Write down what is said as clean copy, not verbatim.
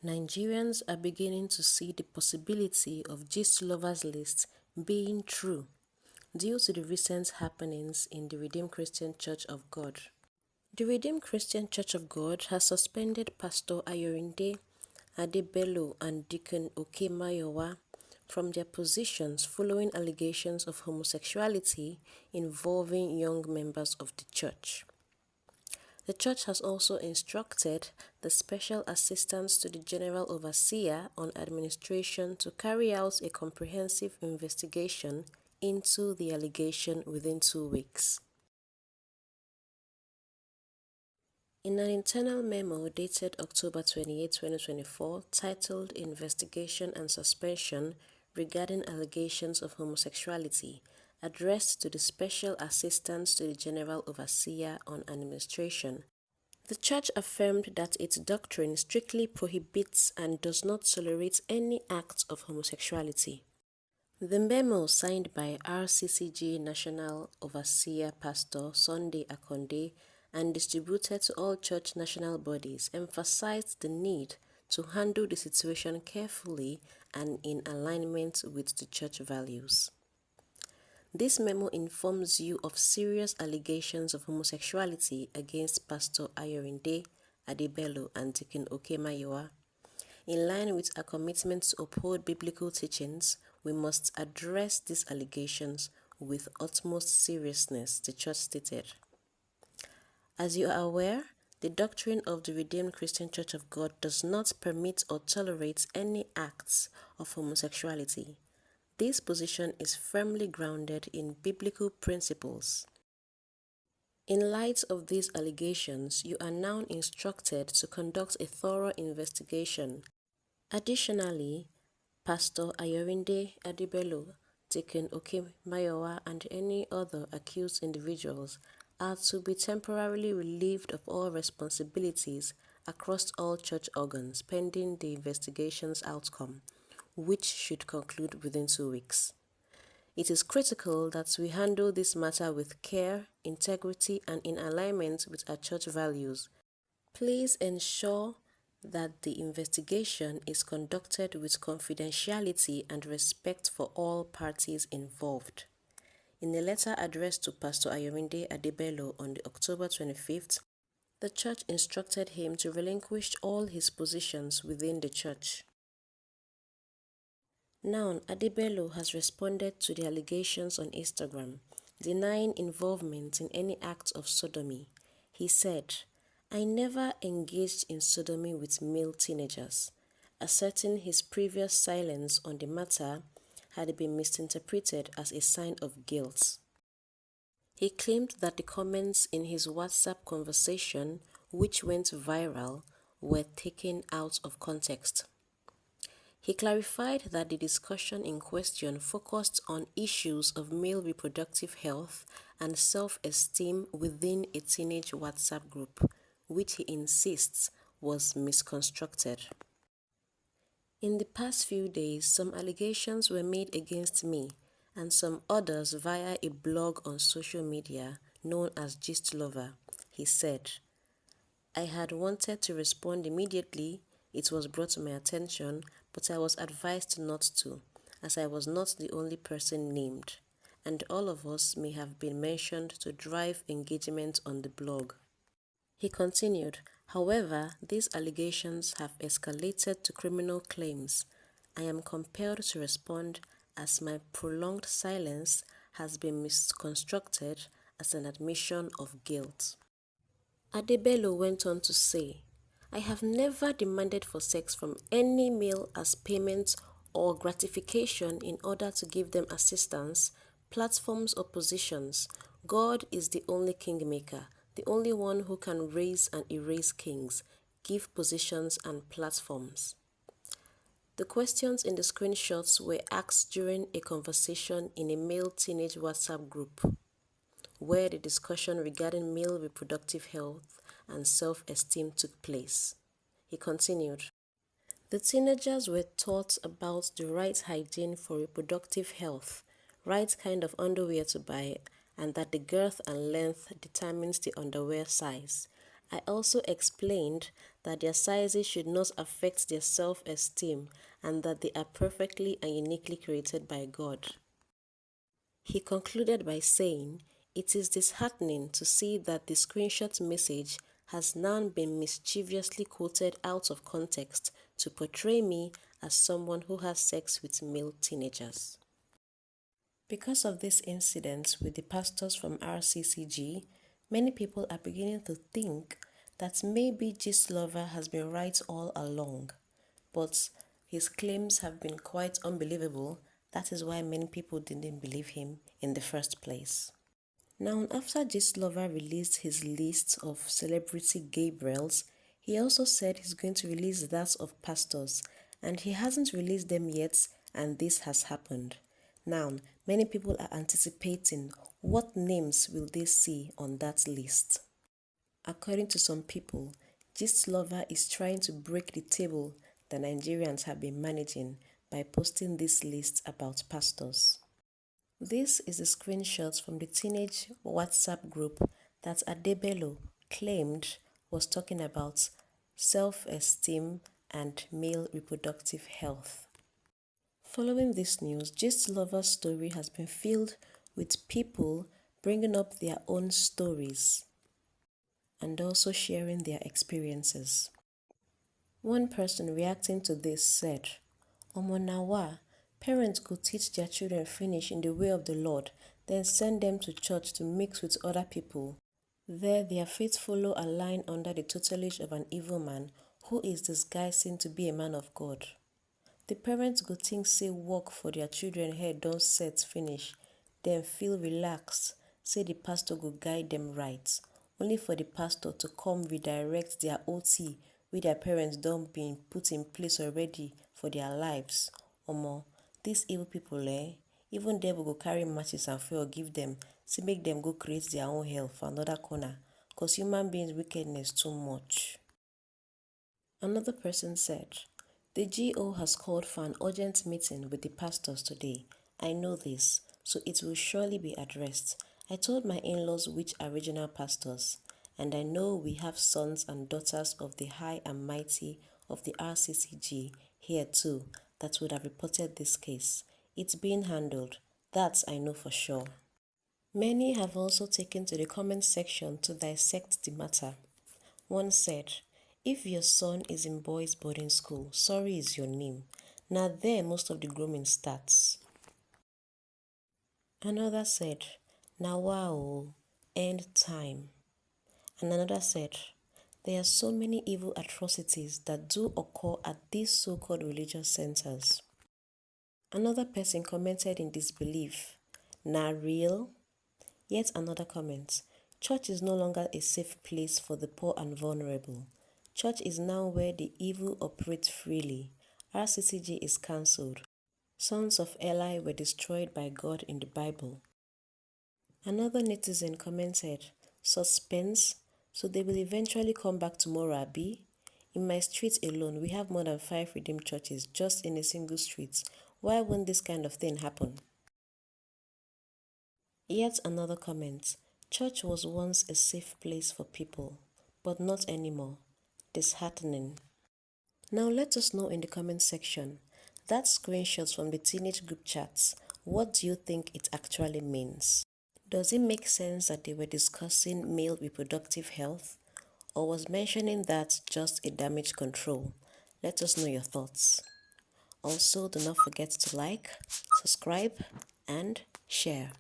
Nigerians are beginning to see the possibility of Gistlover's list being true due to the recent happenings in the Redeemed Christian Church of God. The Redeemed Christian Church of God has suspended Pastor Ayorinde, Adeboye and Deacon Okemayowa from their positions following allegations of homosexuality involving young members of the church. The church has also instructed the Special Assistant to the General Overseer on Administration to carry out a comprehensive investigation into the allegation within 2 weeks. In an internal memo dated October 28, 2024, titled Investigation and Suspension regarding allegations of homosexuality, addressed to the Special Assistant to the General Overseer on Administration, the Church affirmed that its doctrine strictly prohibits and does not tolerate any act of homosexuality. The memo, signed by Rccg National Overseer Pastor Sunday Akonde and distributed to all church national bodies, emphasized the need to handle the situation carefully and in alignment with the church values. This memo informs you of serious allegations of homosexuality against Pastor Ayorinde, Adeboye and Deacon Okemayowa. In line with our commitment to uphold biblical teachings, we must address these allegations with utmost seriousness, the church stated. As you are aware, the doctrine of the Redeemed Christian Church of God does not permit or tolerate any acts of homosexuality. This position is firmly grounded in biblical principles. In light of these allegations, you are now instructed to conduct a thorough investigation. Additionally, Pastor Ayorinde, Adeboye, Deacon Okemayowa, and any other accused individuals are to be temporarily relieved of all responsibilities across all church organs pending the investigation's outcome, which should conclude within 2 weeks. It is critical that we handle this matter with care, integrity, and in alignment with our church values. Please ensure that the investigation is conducted with confidentiality and respect for all parties involved. In a letter addressed to Pastor Ayorinde Adeboye on October 25th, the church instructed him to relinquish all his positions within the church. Now, Adeboye has responded to the allegations on Instagram, denying involvement in any act of sodomy. He said, "I never engaged in sodomy with male teenagers," asserting his previous silence on the matter had been misinterpreted as a sign of guilt. He claimed that the comments in his WhatsApp conversation, which went viral, were taken out of context. He clarified that the discussion in question focused on issues of male reproductive health and self-esteem within a teenage WhatsApp group, which he insists was misconstrued. In the past few days, some allegations were made against me and some others via a blog on social media known as Gistlover, he said. "I had wanted to respond immediately. It was brought to my attention, but I was advised not to, as I was not the only person named, and all of us may have been mentioned to drive engagement on the blog." He continued, "However, these allegations have escalated to criminal claims. I am compelled to respond as my prolonged silence has been misconstrued as an admission of guilt." Adeboye went on to say, "I have never demanded for sex from any male as payment or gratification in order to give them assistance, platforms or positions. God is the only kingmaker, the only one who can raise and erase kings, give positions and platforms." The questions in the screenshots were asked during a conversation in a male teenage WhatsApp group, where the discussion regarding male reproductive health and self-esteem took place. He continued, "The teenagers were taught about the right hygiene for reproductive health, right kind of underwear to buy, and that the girth and length determines the underwear size. I also explained that their sizes should not affect their self-esteem and that they are perfectly and uniquely created by God. He concluded by saying, "It is disheartening to see that the screenshot message has now been mischievously quoted out of context to portray me as someone who has sex with male teenagers." Because of this incident with the pastors from Rccg, many people are beginning to think that maybe Gistlover has been right all along, but his claims have been quite unbelievable. That is why many people didn't believe him in the first place. Now, after Gistlover released his list of celebrity Gabriels, he also said he's going to release that of pastors, and he hasn't released them yet, and this has happened. Now, many people are anticipating what names will they see on that list. According to some people, Gistlover is trying to break the table that Nigerians have been managing by posting this list about pastors. This is a screenshot from the teenage WhatsApp group that Adeboye claimed was talking about self-esteem and male reproductive health. Following this news, Gistlover's story has been filled with people bringing up their own stories and also sharing their experiences. One person reacting to this said, "Omo nawa, parents could teach their children finish in the way of the Lord, then send them to church to mix with other people. There their faith follow a line under the tutelage of an evil man who is disguising to be a man of God. The parents go think say work for their children head don set finish, then feel relaxed, say the pastor go guide them right, only for the pastor to come redirect their OT wey their parents don been put in place already for their lives. Omo, these evil people even devil go carry matches and fuel give them, say make them go create their own hell for another corner, cause human beings wickedness too much." Another person said, "The GO has called for an urgent meeting with the pastors today. I know this, so it will surely be addressed. I told my in-laws which are regional pastors, and I know we have sons and daughters of the high and mighty of the Rccg here too that would have reported this case. It's being handled, that I know for sure." Many have also taken to the comment section to dissect the matter. One said, "If your son is in boys' boarding school, sorry is your name. Now there most of the grooming starts." Another said, "Now wow, end time." And another said, "There are so many evil atrocities that do occur at these so-called religious centers." Another person commented in disbelief, "Nah real?" Yet another comment, "Church is no longer a safe place for the poor and vulnerable. Church is now where the evil operate freely. Rccg is cancelled. Sons of Eli were destroyed by God in the Bible." Another netizen commented, "Suspense, so they will eventually come back tomorrow, abi? In my street alone, we have more than 5 redeemed churches just in a single street. Why won't this kind of thing happen?" Yet another comment, "Church was once a safe place for people, but not anymore. Disheartening." Now let us know in the comment section, that screenshots from the teenage group chats, what do you think it actually means? Does it make sense that they were discussing male reproductive health, or was mentioning that just a damage control? Let us know your thoughts. Also, do not forget to like, subscribe, and share.